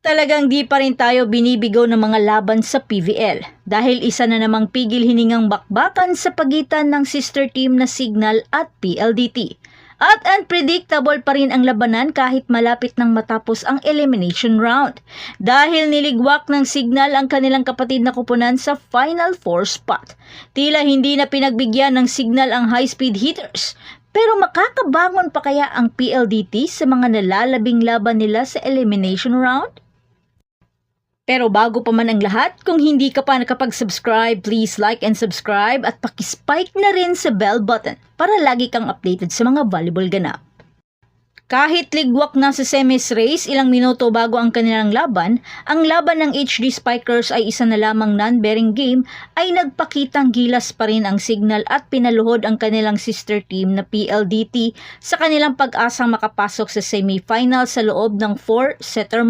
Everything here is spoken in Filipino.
Talagang di pa rin tayo binibigaw ng mga laban sa PVL dahil isa na namang pigil hiningang bakbakan sa pagitan ng sister team na Signal at PLDT. At unpredictable pa rin ang labanan kahit malapit nang matapos ang elimination round dahil niligwak ng Signal ang kanilang kapatid na kupunan sa Final Four spot. Tila hindi na pinagbigyan ng Signal ang high-speed hitters. Pero makakabangon pa kaya ang PLDT sa mga nalalabing laban nila sa elimination round? Pero bago pa man ang lahat, kung hindi ka pa nakapag-subscribe, please like and subscribe at pakispike na rin sa bell button para lagi kang updated sa mga volleyball ganap. Kahit ligwak na sa semis race ilang minuto bago ang kanilang laban, ang laban ng HD Spikers ay isa na lamang non-bearing game ay nagpakitang gilas pa rin ang Signal at pinaluhod ang kanilang sister team na PLDT sa kanilang pag-asang makapasok sa semifinal sa loob ng 4-setter